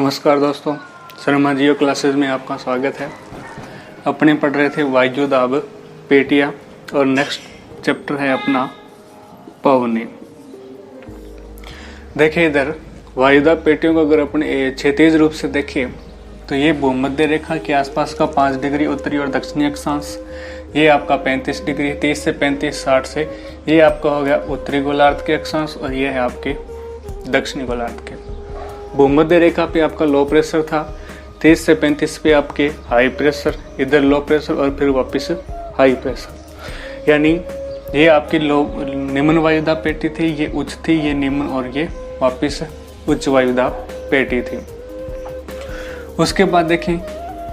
नमस्कार दोस्तों, शर्मा जियो क्लासेस में आपका स्वागत है। अपने पढ़ रहे थे वायु दाब पेटियाँ और नेक्स्ट चैप्टर है अपना पवनी। देखिए इधर वायुदाब पेटियों को अगर अपने क्षैतिज रूप से देखें तो ये भूमध्य रेखा के आसपास का 5 डिग्री उत्तरी और दक्षिणी अक्षांश, ये आपका 35 डिग्री 30 से 35 60 से ये आपका हो गया उत्तरी गोलार्ध के अक्षांश और ये है आपके दक्षिणी गोलार्ध के। भूमध्य रेखा पे आपका लो प्रेशर था, 30 से 35 पे आपके हाई प्रेशर, इधर लो प्रेशर और फिर वापस हाई प्रेशर, यानी ये आपकी निम्न वायुदाब पेटी थी, ये उच्च थी, ये निम्न और ये वापस उच्च वायुदाब पेटी थी। उसके बाद देखें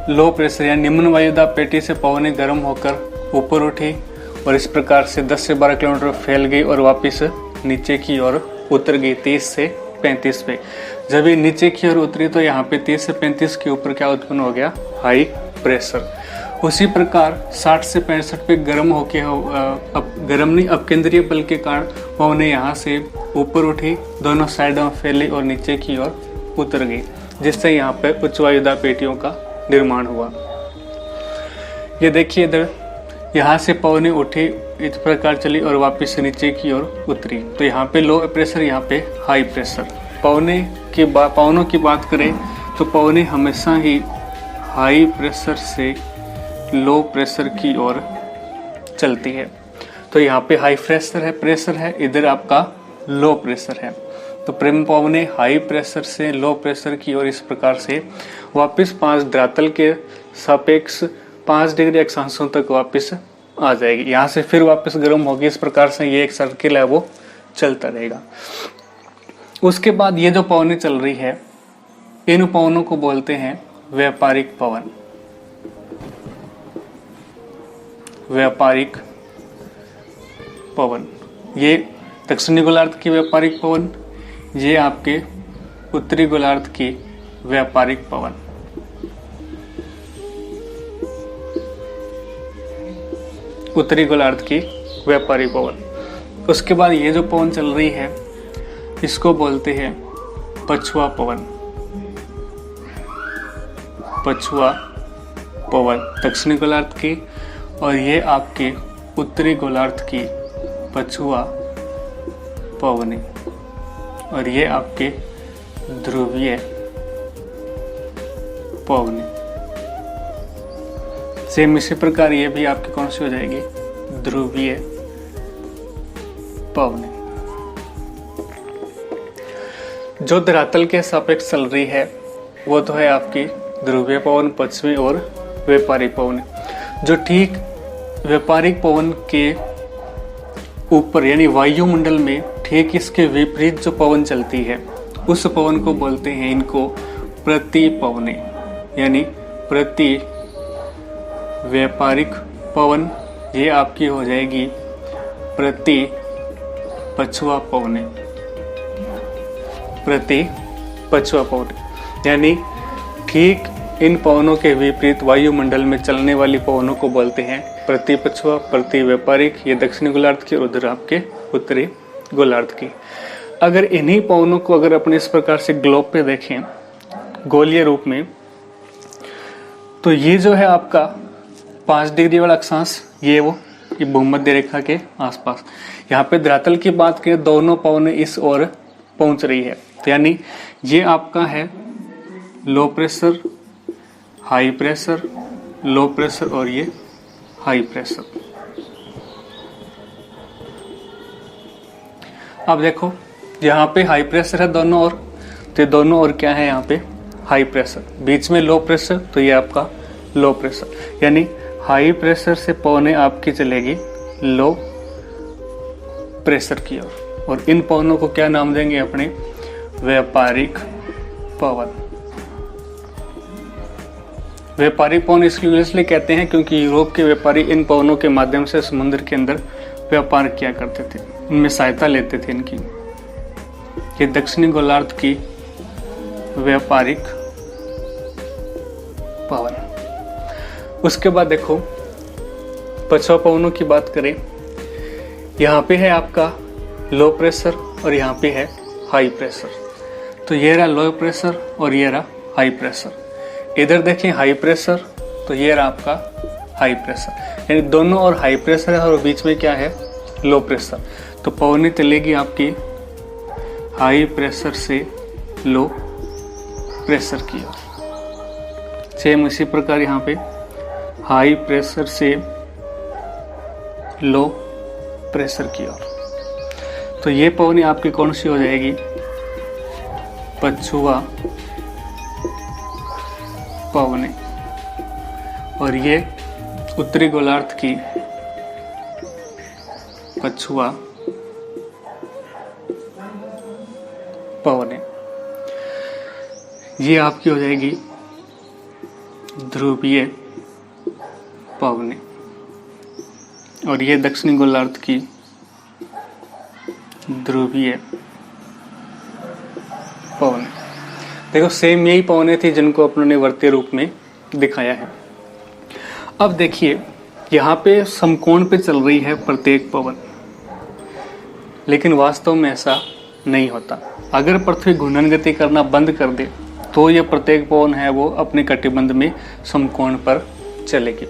लो प्रेशर या निम्न वायुदाब पेटी से पवनें गर्म होकर ऊपर उठी और इस प्रकार से 10 से 12 किलोमीटर फैल गई और वापस नीचे की ओर उतर गई 30 से 35 पे। जब ये नीचे की ओर उतरी तो यहाँ पे 30 से 35 के ऊपर क्या उत्पन्न हो गया, हाई प्रेशर। उसी प्रकार 60 से 65 पे गर्म होके अब गर्म नहीं अपकेंद्रीय बल के कारण पवनें यहाँ से ऊपर उठी, दोनों साइडों में फैली और नीचे की ओर उतर गई, जिससे यहाँ पे उच्च वायुदाब पेटियों का निर्माण हुआ। ये देखिए इधर यहाँ से पवनें उठी, इस प्रकार चली और वापस से नीचे की ओर उतरी, तो यहाँ पे लो प्रेशर, यहाँ पे हाई प्रेशर। पवनों की बात करें तो पवनें हमेशा ही हाई प्रेशर से लो प्रेशर की ओर चलती है। तो यहाँ पे हाई प्रेशर है, इधर आपका लो प्रेशर है। तो पवनें हाई प्रेशर से लो प्रेशर की ओर इस प्रकार से वापस 5 धरातल के सापेक्ष 5 डिग्री अक्षांशों तक वापस आ जाएगी। यहाँ से फिर वापस गर्म होगी, इस प्रकार से ये एक सर्किल है वो चलता रहेगा। उसके बाद ये जो पवनें चल रही है, इन पवनों को बोलते हैं व्यापारिक पवन। व्यापारिक पवन, ये दक्षिणी गोलार्ध की व्यापारिक पवन, ये आपके उत्तरी गोलार्ध की व्यापारिक पवन। उत्तरी गोलार्ध की व्यापारिक पवन। उसके बाद ये जो पवन चल रही है इसको बोलते हैं पछुआ पवन। पछुआ पवन दक्षिणी गोलार्ध की और ये आपके उत्तरी गोलार्ध की पछुआ पवनी, और ये आपके ध्रुवीय पवनी। सेम इसी प्रकार ये भी आपकी कौन सी हो जाएगी, ध्रुवीय पवनी। जो धरातल के सापेक्ष चल रही है वो तो है आपकी ध्रुवीय पवन, पश्चिमी और व्यापारिक पवन। जो ठीक व्यापारिक पवन के ऊपर यानी वायुमंडल में ठीक इसके विपरीत जो पवन चलती है उस पवन को बोलते हैं इनको प्रति पवने, यानी प्रति व्यापारिक पवन। ये आपकी हो जाएगी प्रति पछुआ पवने। प्रति पछुआ पवन यानी ठीक इन पवनों के विपरीत वायुमंडल में चलने वाली पवनों को बोलते हैं प्रति पछुआ, प्रति व्यापारिक। ये दक्षिणी गोलार्ध की और उधर आपके उत्तरी गोलार्ध की। अगर इन्हीं पवनों को अगर अपने इस प्रकार से ग्लोब पे देखें गोलीय रूप में, तो ये जो है आपका 5 डिग्री वाला अक्षांश, ये भूमध्य रेखा के आसपास। यहाँ पे धरातल की बात करें, दोनों पवनें इस ओर पहुंच रही है, तो यानी ये आपका है low pressure, high pressure, low pressure और ये हाई प्रेशर। अब देखो यहाँ पे हाई प्रेशर है दोनों ओर, तो दोनों ओर क्या है, यहाँ पे हाई प्रेशर, बीच में लो प्रेशर, तो ये आपका लो प्रेशर। यानी हाई प्रेशर से पवनें आपकी चलेगी लो प्रेशर की ओर, और इन पवनों को क्या नाम देंगे अपने, व्यापारिक पवन। व्यापारिक पवन इसलिए कहते हैं क्योंकि यूरोप के व्यापारी इन पवनों के माध्यम से समुद्र के अंदर व्यापार किया करते थे, उनमें सहायता लेते थे इनकी। ये दक्षिणी गोलार्ध की व्यापारिक पवन। उसके बाद देखो पछुआ पवनों की बात करें, यहाँ पे है आपका लो प्रेशर और यहाँ पे है हाई प्रेशर। तो ये रहा लो प्रेशर और ये रहा हाई प्रेशर, इधर देखें हाई प्रेशर, तो ये रहा आपका हाई प्रेशर, यानी दोनों और हाई प्रेशर है और बीच में क्या है, लो प्रेशर। तो पवनें चलेगी आपकी हाई प्रेशर से लो प्रेशर की ओर। सेम इसी प्रकार यहाँ पे हाई प्रेशर से लो प्रेशर की ओर। तो ये पवनी आपकी कौन सी हो जाएगी, पछुआ पवने, और ये उत्तरी गोलार्ध की पछुआ पवने, ये आपकी हो जाएगी ध्रुवीय पवने, और ये दक्षिणी गोलार्ध की ध्रुवीय पवने। देखो सेम यही पवने थी जिनको अपनों ने वर्तीय रूप में दिखाया है। अब देखिए यहाँ पे समकोण पे चल रही है प्रत्येक पवन, लेकिन वास्तव में ऐसा नहीं होता। अगर पृथ्वी घूर्णन गति करना बंद कर दे तो ये प्रत्येक पवन है वो अपने कटिबंध में समकोण पर चलेगी,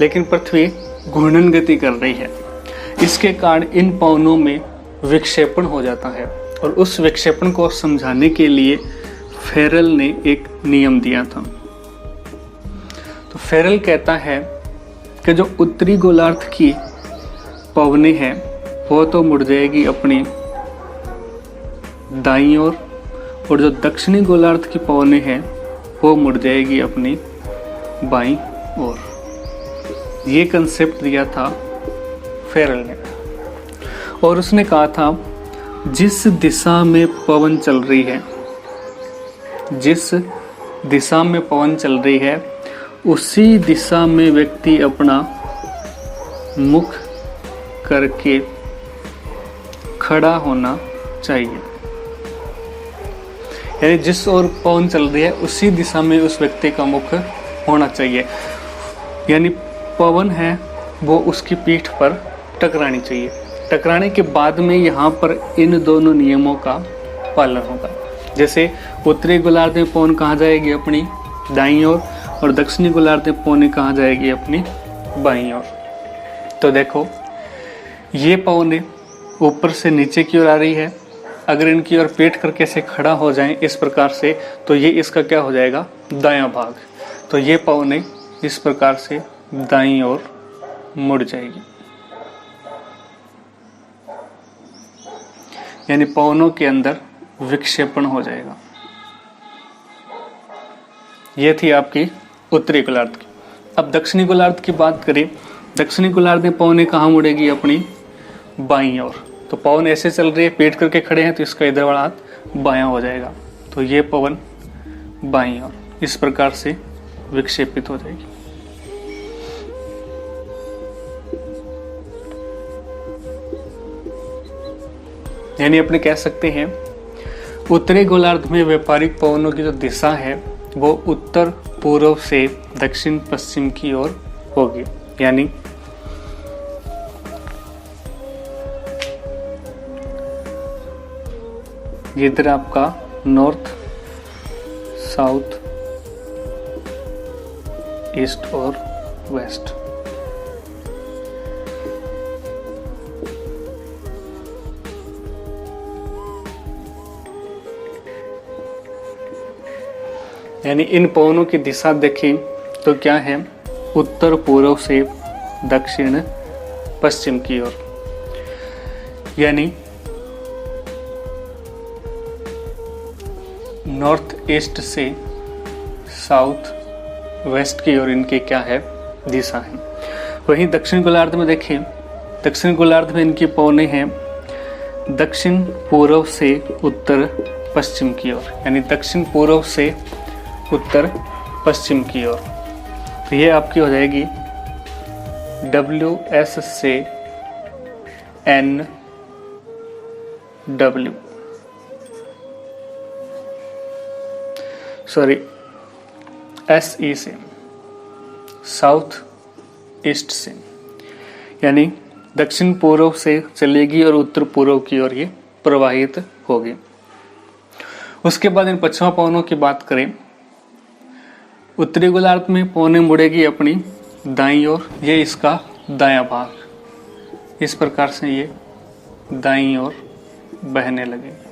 लेकिन पृथ्वी घूर्णन गति कर रही है, इसके कारण इन पवनों में विक्षेपण हो जाता है। और उस विक्षेपण को समझाने के लिए फेरल ने एक नियम दिया था। तो फेरल कहता है कि जो उत्तरी गोलार्ध की पवनें हैं वो तो मुड़ जाएगी अपनी दाईं ओर, और जो दक्षिणी गोलार्ध की पवनें हैं वो मुड़ जाएगी अपनी बाईं ओर। ये कंसेप्ट दिया था फेरल ने, और उसने कहा था जिस दिशा में पवन चल रही है, जिस दिशा में पवन चल रही है उसी दिशा में व्यक्ति अपना मुख करके खड़ा होना चाहिए। यानी जिस ओर पवन चल रही है उसी दिशा में उस व्यक्ति का मुख होना चाहिए, यानी पवन है वो उसकी पीठ पर टकरानी चाहिए। टकराने के बाद में यहाँ पर इन दोनों नियमों का पालन होगा। जैसे उत्तरी गोलार्ध में पवन कहाँ जाएगी, अपनी दाईं ओर, और दक्षिणी गोलार्ध में पवन कहाँ जाएगी, अपनी बाईं ओर। तो देखो ये पवन ऊपर से नीचे की ओर आ रही है, अगर इनकी ओर पेट करके से खड़ा हो जाए इस प्रकार से तो ये इसका क्या हो जाएगा, दायां भाग। तो ये पवन इस प्रकार से दाईं ओर मुड़ जाएगी, यानी पवनों के अंदर विक्षेपण हो जाएगा। ये थी आपकी उत्तरी गोलार्ध की। अब दक्षिणी गोलार्ध की बात करें, दक्षिणी गोलार्ध में पवनें कहाँ मुड़ेगी, अपनी बाईं ओर। तो पवन ऐसे चल रही है, पेट करके खड़े हैं, तो इसका इधर वाला हाथ बायां हो जाएगा, तो ये पवन बाईं ओर इस प्रकार से विक्षेपित हो जाएगी। यानी अपने कह सकते हैं उत्तरी गोलार्ध में व्यापारिक पवनों की जो दिशा है वो उत्तर पूर्व से दक्षिण पश्चिम की ओर होगी, यानी इधर आपका नॉर्थ, साउथ, ईस्ट और वेस्ट। यानी इन पवनों की दिशा देखें तो क्या है, उत्तर पूर्व से दक्षिण पश्चिम की ओर, यानी नॉर्थ ईस्ट से साउथ वेस्ट की ओर इनकी क्या है, दिशा है। वहीं दक्षिण गोलार्ध में देखें, दक्षिण गोलार्ध में इनकी पवनें हैं दक्षिण पूर्व से उत्तर पश्चिम की ओर, यानी दक्षिण पूर्व से उत्तर पश्चिम की ओर। तो ये आपकी हो जाएगी WS से NW, सॉरी SE से, साउथ ईस्ट से, यानी दक्षिण पूर्व से चलेगी और उत्तर पूर्व की ओर ये प्रवाहित होगी। उसके बाद इन पश्चिमा पवनों की बात करें उत्तरी गोलार्ध में पौने मुड़ेगी अपनी दाईं ओर, ये इसका दायां भाग इस प्रकार से ये दाईं ओर बहने लगेगी।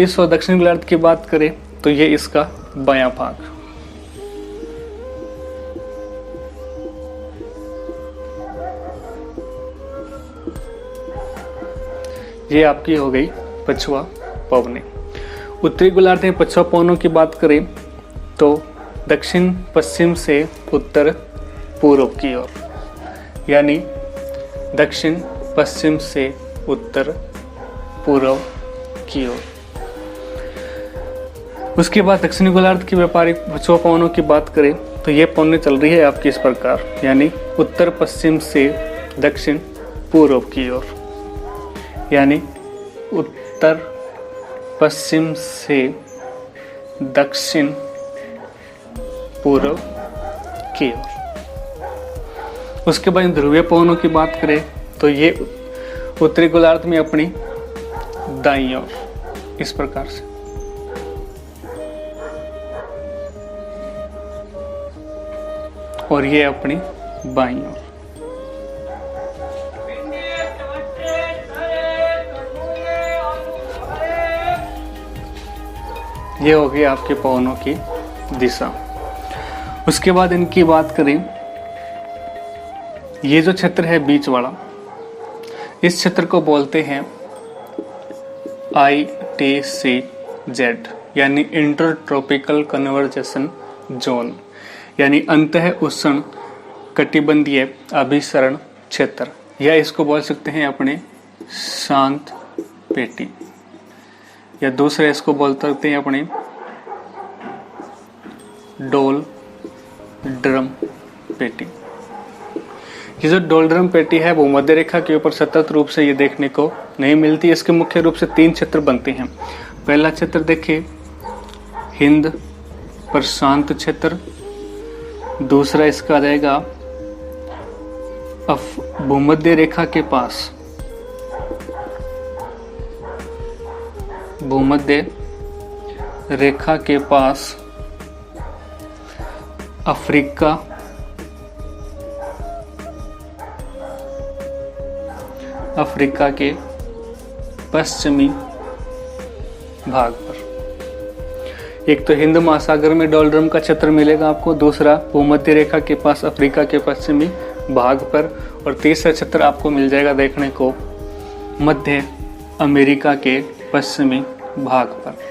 इस और दक्षिण गोलार्ध की बात करें तो ये इसका बायां भाग। ये आपकी हो गई पछुआ पवने। उत्तरी गोलार्ध में पछुआ पवनों की बात करें तो दक्षिण पश्चिम से उत्तर पूर्व की ओर, यानी दक्षिण पश्चिम से उत्तर पूर्व की ओर। उसके बाद दक्षिणी गोलार्ध की व्यापारिक पछुआ पवनों की बात करें तो ये पवनें चल रही है आपकी इस प्रकार, यानी उत्तर पश्चिम से दक्षिण पूर्व की ओर, यानी उत्तर पश्चिम से दक्षिण पूर्व की ओर। उसके बाद ध्रुवीय पवनों की बात करें तो ये उत्तरी गोलार्ध में अपनी दाईं ओर इस प्रकार से, और ये अपनी बाईं ओर। ये हो गई आपके पवनों की दिशा। उसके बाद इनकी बात करें, ये जो क्षेत्र है बीच वाला, इस क्षेत्र को बोलते हैं ITCZ, यानी इंटर ट्रॉपिकल कन्वर्जेशन जोन, यानी अंतः उष्ण कटिबंधीय अभिसरण क्षेत्र, या इसको बोल सकते हैं अपने शांत पेटी, या दूसरे इसको बोल सकते हैं अपने डोल ड्रम पेटी। ये जो डोल ड्रम पेटी है वो मध्य रेखा के ऊपर सतत रूप से ये देखने को नहीं मिलती। इसके मुख्य रूप से 3 क्षेत्र बनते हैं। पहला क्षेत्र देखिए हिंद प्रशांत क्षेत्र, दूसरा इसका रहेगा भूमध्य रेखा के पास, भूमध्य रेखा के पास अफ्रीका, अफ्रीका के पश्चिमी भाग पर। एक तो हिंद महासागर में डोलड्रम का क्षेत्र मिलेगा आपको, दूसरा भूमध्य रेखा के पास अफ्रीका के पश्चिमी भाग पर, और तीसरा क्षेत्र आपको मिल जाएगा देखने को मध्य अमेरिका के पश्चिमी भाग पर।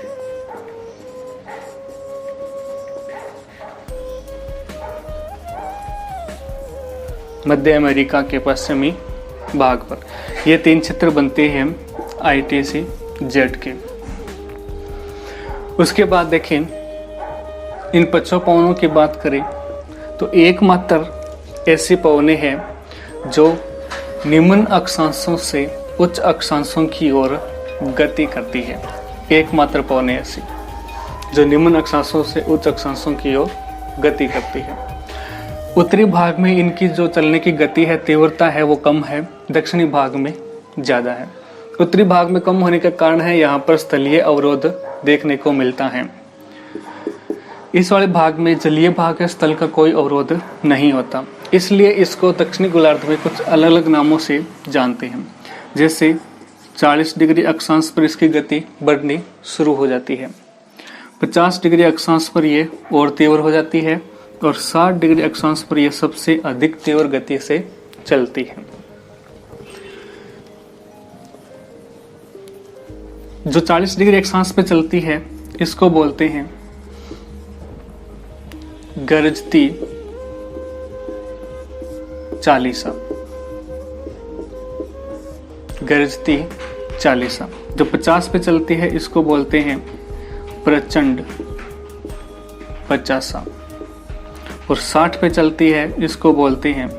मध्य अमेरिका के पश्चिमी भाग पर ये 3 क्षेत्र बनते हैं ITCZ के। उसके बाद देखें इन पछुआ पवनों की बात करें तो एकमात्र ऐसी पवनें हैं जो निम्न अक्षांशों से उच्च अक्षांशों की ओर गति करती है। एकमात्र पवनें ऐसी जो निम्न अक्षांशों से उच्च अक्षांशों की ओर गति करती है। उत्तरी भाग में इनकी जो चलने की गति है, तीव्रता है, वो कम है, दक्षिणी भाग में ज़्यादा है। उत्तरी भाग में कम होने का कारण है यहाँ पर स्थलीय अवरोध देखने को मिलता है। इस वाले भाग में जलीय भाग है, स्थल का कोई अवरोध नहीं होता, इसलिए इसको दक्षिणी गोलार्ध में कुछ अलग अलग नामों से जानते हैं। जैसे 40 डिग्री अक्षांश पर इसकी गति बढ़नी शुरू हो जाती है, 50 डिग्री अक्षांश पर ये और तीव्र हो जाती है, और 60 डिग्री अक्षांश पर यह सबसे अधिक तीव्र गति से चलती है। जो 40 डिग्री अक्षांश पे चलती है इसको बोलते हैं गरजती चालीसा, गरजती चालीसा। जो 50 पे चलती है इसको बोलते हैं प्रचंड पचासा, और 60 पे चलती है इसको बोलते हैं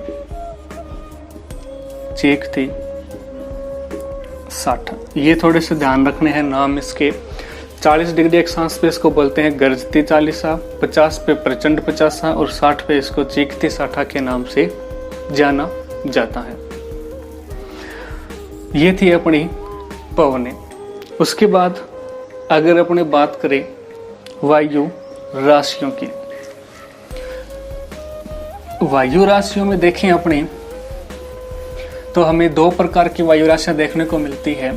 चीखती 60। ये थोड़े से ध्यान रखने हैं नाम इसके। 40 डिग्री अक्षांश पे इसको बोलते हैं गरजती चालीसा, 50 पे प्रचंड पचासा, और 60 पे इसको चीखती 60 के नाम से जाना जाता है। ये थी अपनी पवनें। उसके बाद अगर अपने बात करें वायु राशियों की। वायु राशियों में देखें अपने तो हमें दो प्रकार की वायु राशियां देखने को मिलती है।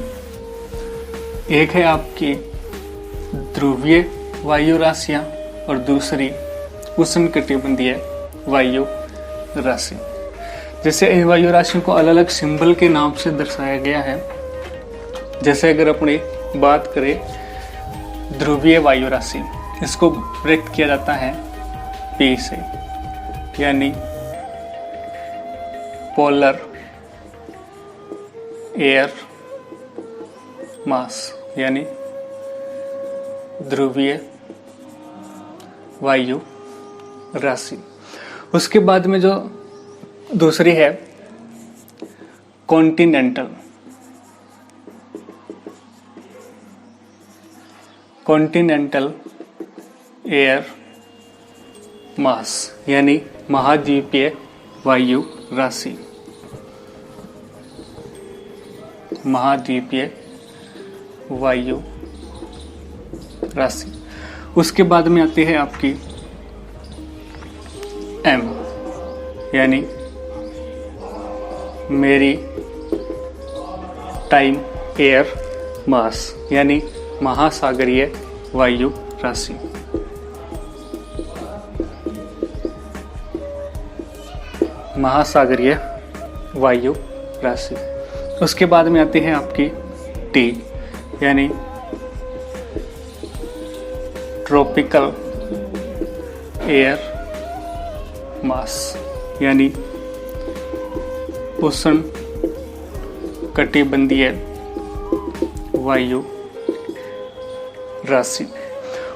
एक है आपकी ध्रुवीय वायु राशियां और दूसरी उष्णकटिबंधीय वायु राशि। जैसे इन वायु राशियों को अलग अलग सिंबल के नाम से दर्शाया गया है। जैसे अगर अपनी बात करें ध्रुवीय वायु राशि, इसको व्यक्त किया जाता है P से, यानी पोलर एयर मास, यानी ध्रुवीय वायु राशि। उसके बाद में जो दूसरी है कॉन्टिनेंटल एयर मास, यानी महाद्वीपीय वायु राशि। महाद्वीपीय वायु राशि। उसके बाद में आती है आपकी M, यानी मेरी टाइम एयर मास, यानी महासागरीय वायु राशि। महासागरीय वायु राशि। उसके बाद में आती है आपकी T, यानी ट्रॉपिकल एयर मास, यानी उष्ण कटिबंधीय वायु राशि।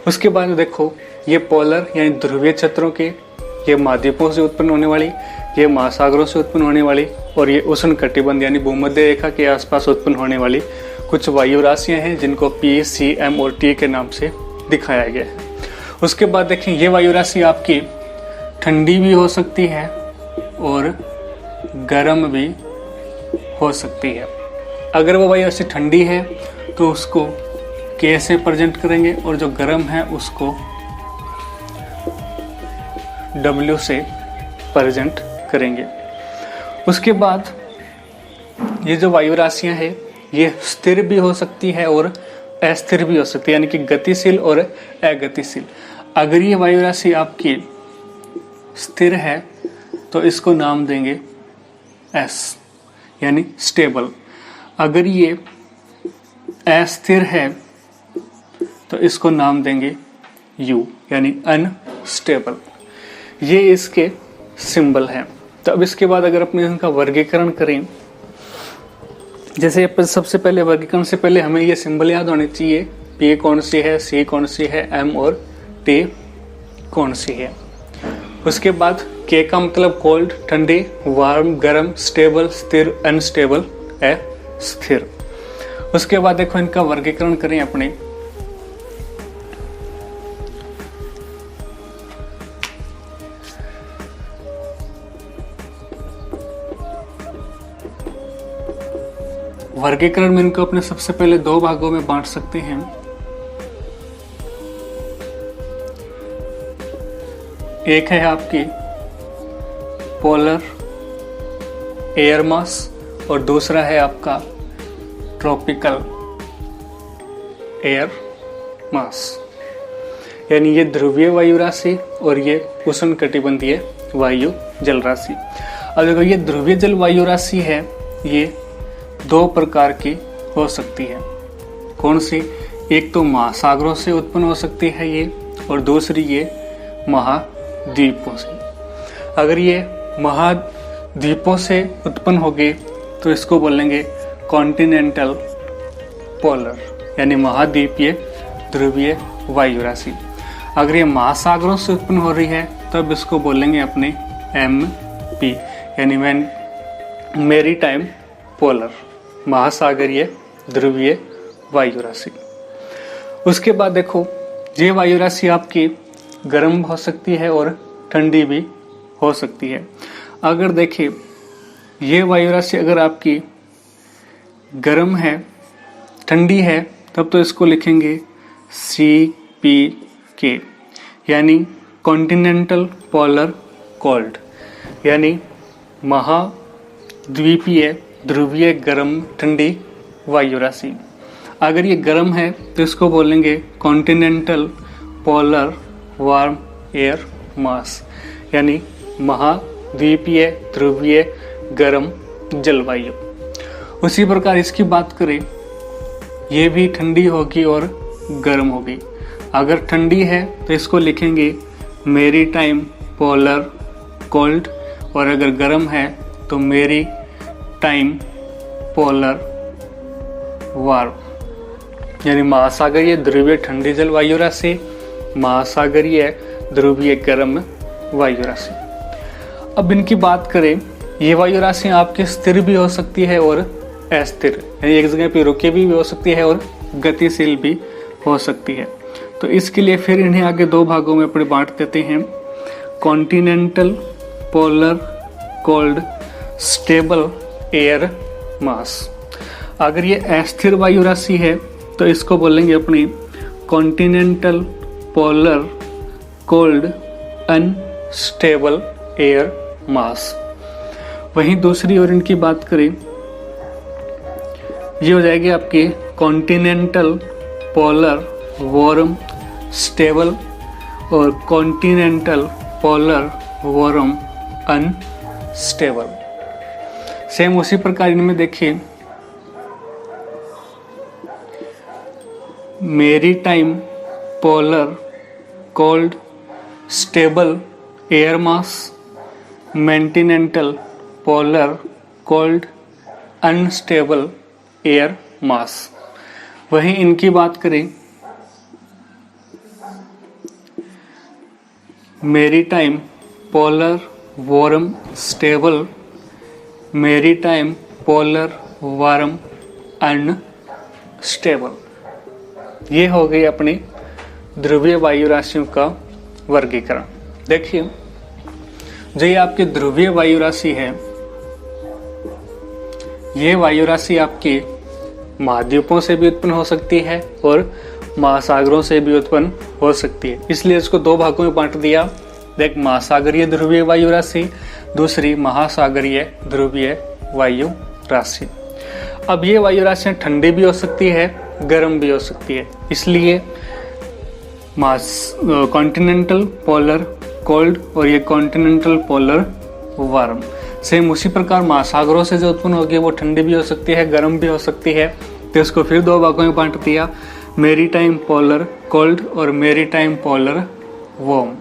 उसके बाद देखो ये पोलर यानी ध्रुवीय क्षेत्रों के, ये महाद्वीपों से उत्पन्न होने वाली, ये महासागरों से उत्पन्न होने वाली, और ये उष्ण कटिबंध यानी भूमध्य रेखा के आसपास उत्पन्न होने वाली कुछ वायु राशियां हैं जिनको P, C, M और T के नाम से दिखाया गया है। उसके बाद देखें ये वायु राशि आपकी ठंडी भी हो सकती है और गर्म भी हो सकती है। अगर वो वायु राशि ठंडी है तो उसको K से प्रेजेंट करेंगे, और जो गर्म है उसको W से प्रेजेंट करेंगे। उसके बाद ये जो वायु राशियां हैं ये स्थिर भी हो सकती है और अस्थिर भी हो सकती है, यानी कि गतिशील और अगतिशील। अगर ये वायु राशि आपकी स्थिर है तो इसको नाम देंगे S, यानी स्टेबल। अगर ये अस्थिर है तो इसको नाम देंगे U, यानी अनस्टेबल। ये इसके सिंबल हैं। तो अब इसके बाद अगर अपने इनका वर्गीकरण करें, जैसे सबसे पहले वर्गीकरण से पहले हमें ये सिंबल याद होने चाहिए। P कौन सी है, C कौन सी है, M और T कौन सी है। उसके बाद K का मतलब कोल्ड ठंडी, वार्म गर्म, स्टेबल स्थिर, अनस्टेबल अस्थिर। उसके बाद देखो इनका वर्गीकरण करें अपने। वर्गीकरण में इनको अपने सबसे पहले दो भागों में बांट सकते हैं। एक है आपकी पोलर एयर मास और दूसरा है आपका ट्रॉपिकल एयर मास, यानी ये ध्रुवीय वायु राशि और ये उष्णकटिबंधीय वायु जल राशि। अब देखो ये ध्रुवीय जल वायु राशि है, ये दो प्रकार की हो सकती है। कौन सी? एक तो महासागरों से उत्पन्न हो सकती है ये, और दूसरी ये महाद्वीपों से। अगर ये महाद्वीपों से उत्पन्न होगी तो इसको बोलेंगे कॉन्टिनेंटल पोलर, यानी महाद्वीपीय ध्रुवीय वायु राशि। अगर ये महासागरों से उत्पन्न हो रही है तब इसको बोलेंगे अपने MP, यानी मैरीटाइम पोलर, महासागरीय ध्रुवीय वायु राशि। उसके बाद देखो ये वायु राशि आपकी गर्म हो सकती है और ठंडी भी हो सकती है। अगर देखिए ये वायु राशि अगर आपकी गर्म है, ठंडी है, तब तो इसको लिखेंगे CP, के, यानी कॉन्टिनेंटल पोलर कोल्ड, यानी महाद्वीपीय ध्रुवीय गर्म ठंडी वायु राशि। अगर ये गर्म है तो इसको बोलेंगे continental polar warm air mass, यानी महाद्वीपीय ध्रुवीय गर्म जलवायु। उसी प्रकार इसकी बात करें, ये भी ठंडी होगी और गर्म होगी। अगर ठंडी है तो इसको लिखेंगे मेरी टाइम पोलर कोल्ड, और अगर गर्म है तो मेरी टाइम पोलर वार्म, यानी महासागरीय ध्रुवीय ठंडी जलवायु राशि, महासागरीय ध्रुवीय गर्म वायु राशि। अब इनकी बात करें, ये वायु राशियाँ आपकी स्थिर भी हो सकती है और अस्थिर, यानी एक जगह पे रुके भी हो सकती है और गतिशील भी हो सकती है। तो इसके लिए फिर इन्हें आगे दो भागों में अपने बांट देते हैं। Continental polar cold stable air मास। अगर ये अस्थिर वायु राशि है तो इसको बोलेंगे अपनी continental polar cold unstable air mass. वहीं दूसरी ओर इनकी बात करें, ये हो जाएगी आपकी कॉन्टिनेंटल पोलर वार्म स्टेबल और continental polar warm unstable. Same उसी प्रकार इनमें देखिए, maritime polar cold stable air mass, continental polar cold unstable air mass. वहीं इनकी बात करें, maritime polar warm stable, maritime polar warm unstable. ये हो गई अपनी ध्रुवीय वायु राशियों का वर्गीकरण। देखिए, जो ये आपकी ध्रुवीय वायु राशि है, ये वायु राशि आपकी महाद्वीपों से भी उत्पन्न हो सकती है और महासागरों से भी उत्पन्न हो सकती है। इसलिए इसको दो भागों में बांट दिया। एक महासागरीय ध्रुवीय वायु राशि, दूसरी महासागरीय ध्रुवीय वायु राशि। अब ये वायु राशियां ठंडी भी हो सकती है, गर्म भी हो सकती है। इसलिए कॉन्टिनेंटल पोलर कोल्ड और ये कॉन्टिनेंटल पोलर वार्म। सेम उसी प्रकार महासागरों से जो उत्पन्न होगी वो ठंडी भी हो सकती है, गर्म भी हो सकती है। तो इसको फिर दो भागों में बांट दिया, मेरी टाइम पोलर कोल्ड और मेरी टाइम पोलर वार्म।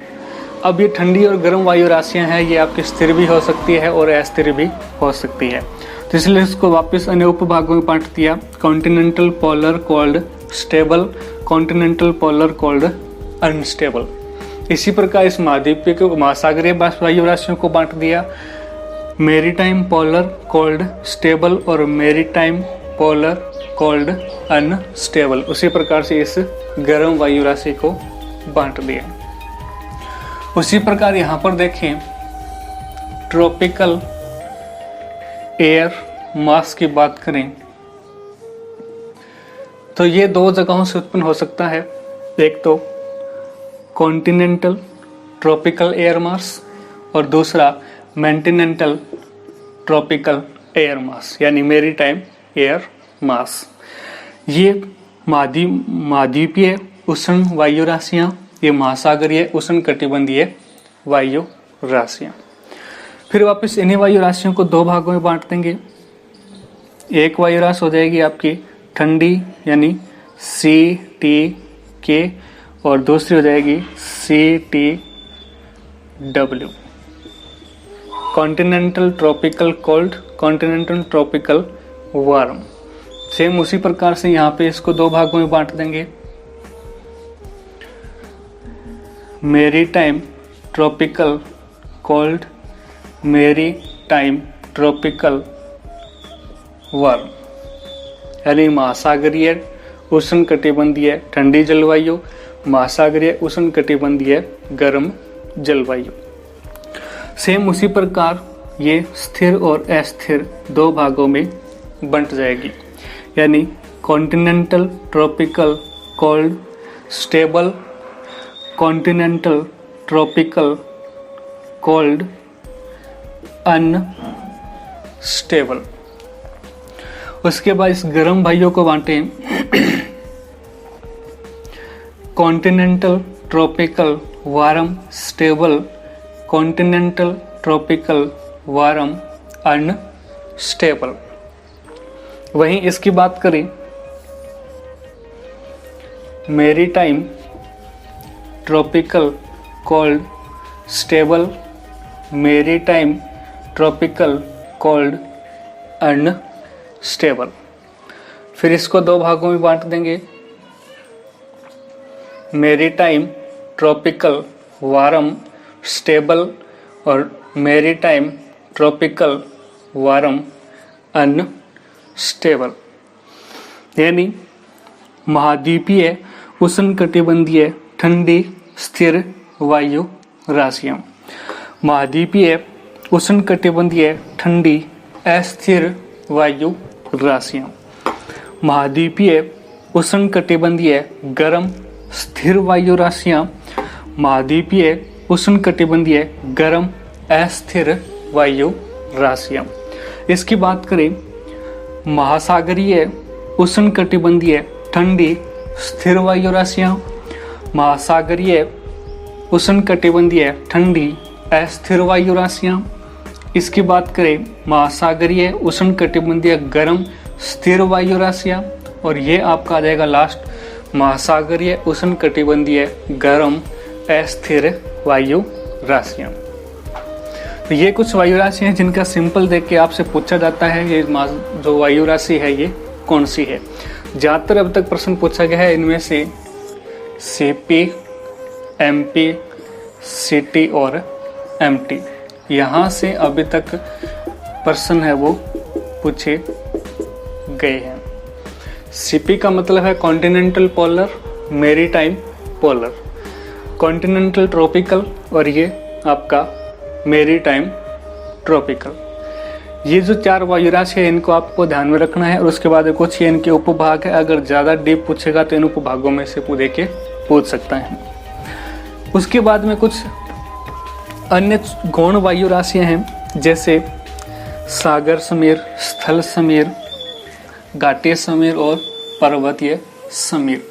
अब ये ठंडी और गर्म वायु राशियां हैं, ये आपकी स्थिर भी हो सकती है और अस्थिर भी हो सकती है। तो इसलिए इसको वापस अन्य उपभागों में बांट दिया, continental polar cold stable, continental polar cold unstable. इसी प्रकार इस महाद्वीपीय को महासागरीय वायु राशियों को बांट दिया, मेरी टाइम पोलर कोल्ड स्टेबल और मेरी टाइम पोलर कोल्ड अनस्टेबल। उसी प्रकार से इस गर्म वायु राशि को बांट दिया। उसी प्रकार यहाँ पर देखें, ट्रॉपिकल एयर मास की बात करें तो ये दो जगहों से उत्पन्न हो सकता है। एक तो कॉन्टिनेंटल ट्रॉपिकल एयर मास और दूसरा मेंटिनेंटल ट्रॉपिकल एयर मास, यानी मेरी टाइम एयर मास। ये महाद्वीपीय उष्ण वायु राशियाँ, ये महासागरीय उष्ण कटिबंधीय वायु राशियाँ। फिर वापस इन्हीं वायु राशियों को दो भागों में बांट देंगे। एक वायु राशि हो जाएगी आपकी ठंडी, यानी CTK, और दूसरी हो जाएगी CTW, continental tropical cold, continental tropical warm. Same उसी प्रकार से यहाँ पे इसको दो भागों में बांट देंगे, मेरी टाइम ट्रॉपिकल कोल्ड, मेरी टाइम ट्रॉपिकल वार्म, यानी महासागरीय उष्ण कटिबंधीय ठंडी जलवायु, महासागरीय उष्ण कटिबंधीय गर्म जलवायु। सेम उसी प्रकार ये स्थिर और अस्थिर दो भागों में बंट जाएगी, यानी continental tropical cold stable, continental, tropical, cold, unstable. उसके बाद इस गर्म वायु को बांटे continental, tropical, warm, stable, continental, tropical, warm, unstable. वहीं इसकी बात करें maritime, tropical, cold, stable, maritime, tropical, cold, unstable. फिर इसको दो भागों में बांट देंगे, मैरीटाइम, ट्रॉपिकल, वार्म, स्टेबल और मैरीटाइम, ट्रॉपिकल, वार्म, अनस्टेबल। यानी महाद्वीपीय उष्णकटिबंधीय ठंडी स्थिर वायु राशियां, महाद्वीपीय उष्णकटिबंधीय ठंडी अस्थिर वायु राशियां, महाद्वीपीय उष्णकटिबंधीय गर्म स्थिर वायु राशियां, महाद्वीपीय उष्णकटिबंधीय गर्म अस्थिर वायु राशियां। इसकी बात करें महासागरीय उष्णकटिबंधीय ठंडी स्थिर वायु राशियां, महासागरीय उष्णकटिबंधीय ठंडी अस्थिर वायु राशियां। इसकी बात करें महासागरीय उष्णकटिबंधीय गर्म स्थिर वायु राशियां, और ये आपका आ जाएगा लास्ट महासागरीय उष्णकटिबंधीय गर्म अस्थिर वायु राशियां। तो ये कुछ वायु राशि हैं जिनका सिंपल देख के आपसे पूछा जाता है ये जो वायु राशि है ये कौन सी है। ज्यादातर अब तक प्रश्न पूछा गया है इनमें से सीपी, एमपी, सीटी और एमटी, यहाँ से अभी तक प्रश्न है वो पूछे गए हैं। सीपी का मतलब है continental polar, maritime polar, continental tropical और ये आपका मैरीटाइम ट्रॉपिकल। ये जो चार वायु राशि है इनको आपको ध्यान में रखना है, और उसके बाद कुछ ये इनके उपभाग है, अगर ज़्यादा डीप पूछेगा तो इन उपभागों में से दे के पूछ सकता है। उसके बाद में कुछ अन्य गौण वायु राशियाँ हैं जैसे सागर समीर, स्थल समीर, घाटीय समीर और पर्वतीय समीर।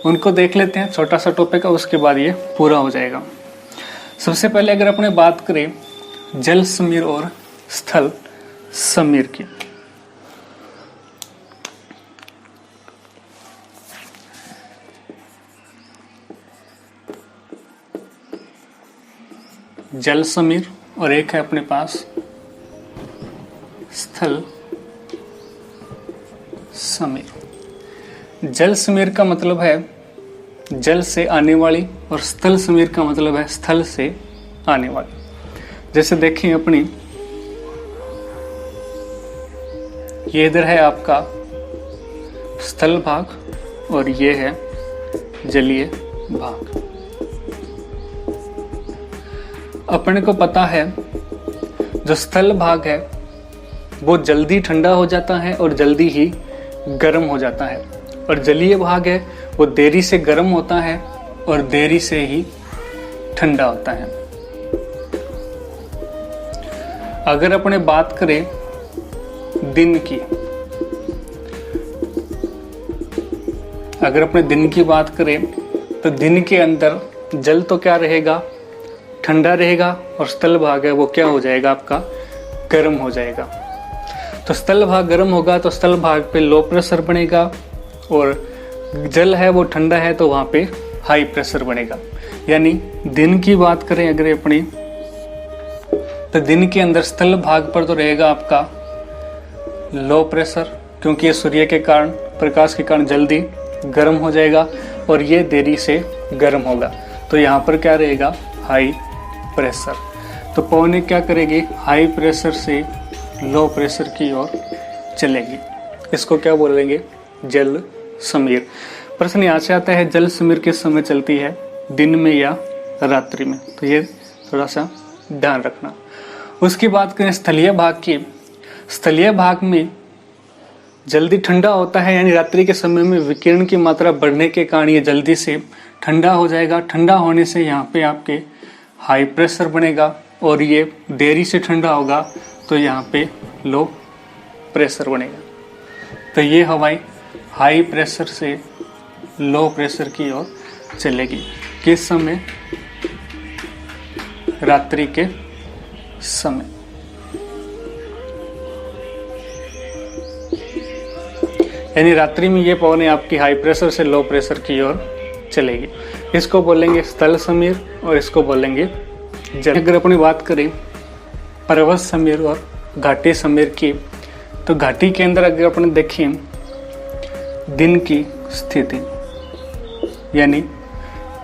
उनको देख लेते हैं, छोटा सा टॉपिक है, उसके बाद ये पूरा हो जाएगा। सबसे पहले अगर अपने बात करें जल समीर और स्थल समीर की, जल समीर और एक है अपने पास स्थल समीर। जल समीर का मतलब है जल से आने वाली और स्थल समीर का मतलब है स्थल से आने वाली। जैसे देखें अपनी ये इधर है आपका स्थल भाग और ये है जलीय भाग। अपने को पता है जो स्थल भाग है वो जल्दी ठंडा हो जाता है और जल्दी ही गर्म हो जाता है, और जलीय भाग है वो देरी से गर्म होता है और देरी से ही ठंडा होता है। अगर अपने बात करें दिन की, अगर अपने दिन की बात करें तो दिन के अंदर जल तो क्या रहेगा, ठंडा रहेगा, और स्थल भाग है वो क्या हो जाएगा आपका, गर्म हो जाएगा। तो स्थल भाग गर्म होगा तो स्थल भाग पे लो प्रेशर बनेगा, और जल है वो ठंडा है तो वहाँ पे हाई प्रेशर बनेगा। यानी दिन की बात करें अगर अपनी, तो दिन के अंदर स्थल भाग पर तो रहेगा आपका लो प्रेशर, क्योंकि ये सूर्य के कारण, प्रकाश के कारण जल्दी गर्म हो जाएगा और ये देरी से गर्म होगा। तो यहाँ पर क्या रहेगा, हाई प्रेशर। तो पवनें क्या करेगी, हाई प्रेशर से लो प्रेशर की ओर चलेगी। इसको क्या बोलेंगे, जल समीर। प्रश्न यहाँ से आता है जल समीर किस समय चलती है, दिन में या रात्रि में, तो ये थोड़ा सा ध्यान रखना। उसकी बात करें स्थलीय भाग की, स्थलीय भाग में जल्दी ठंडा होता है, यानी रात्रि के समय में विकिरण की मात्रा बढ़ने के कारण ये जल्दी से ठंडा हो जाएगा। ठंडा होने से यहाँ पे आपके हाई प्रेशर बनेगा और ये देरी से ठंडा होगा तो यहाँ पे लो प्रेशर बनेगा। तो ये हवाएं हाई प्रेशर से लो प्रेशर की ओर चलेगी। किस समय? रात्रि के समय। यानी रात्रि में ये पवनें आपकी हाई प्रेशर से लो प्रेशर की ओर चलेगी। इसको बोलेंगे स्थल समीर और इसको बोलेंगे जल। अगर अपनी बात करें पर्वत समीर और घाटी समीर की, तो घाटी के अंदर अगर अपन देखें दिन की स्थिति, यानी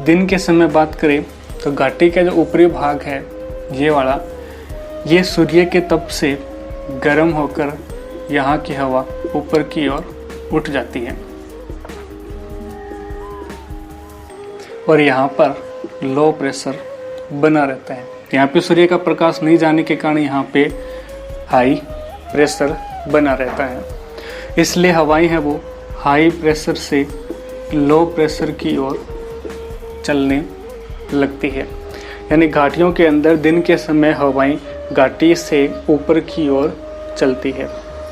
दिन के समय बात करें तो घाटी का जो ऊपरी भाग है ये वाला, ये सूर्य के तप से गर्म होकर यहाँ की हवा ऊपर की ओर उठ जाती है और यहाँ पर लो प्रेशर बना रहता है। यहाँ पे सूर्य का प्रकाश नहीं जाने के कारण यहाँ पे हाई प्रेशर बना रहता है। इसलिए हवाएं हैं वो हाई प्रेशर से लो प्रेशर की ओर चलने लगती है। यानी घाटियों के अंदर दिन के समय हवाएं घाटी से ऊपर की ओर चलती है।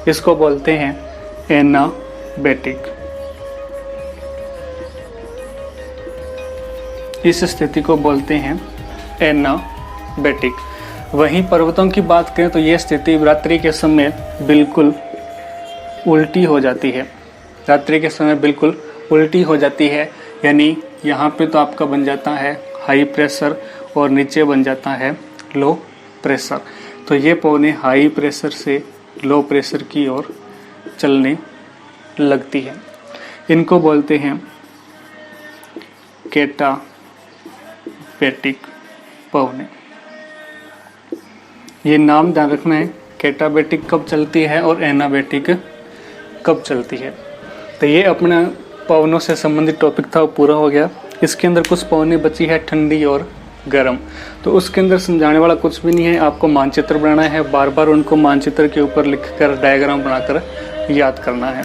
इसको बोलते हैं एनाबैटिक। इस स्थिति को बोलते हैं एनाबैटिक। वहीं पर्वतों की बात करें तो यह स्थिति रात्रि के समय बिल्कुल उल्टी हो जाती है। रात्रि के समय बिल्कुल उल्टी हो जाती है, यानी यहाँ पे तो आपका बन जाता है हाई प्रेशर और नीचे बन जाता है लो प्रेशर। तो ये पवनें हाई प्रेशर से लो प्रेशर की ओर चलने लगती है। इनको बोलते हैं कैटाबैटिक पवनें। ये नाम ध्यान रखना है, कैटाबैटिक कब चलती है और एनाबैटिक कब चलती है। तो ये अपना पवनों से संबंधित टॉपिक था, वो पूरा हो गया। इसके अंदर कुछ पवनें बची है ठंडी और गर्म, तो उसके अंदर समझाने वाला कुछ भी नहीं है। आपको मानचित्र बनाना है, बार बार उनको मानचित्र के ऊपर लिखकर डायग्राम बनाकर याद करना है।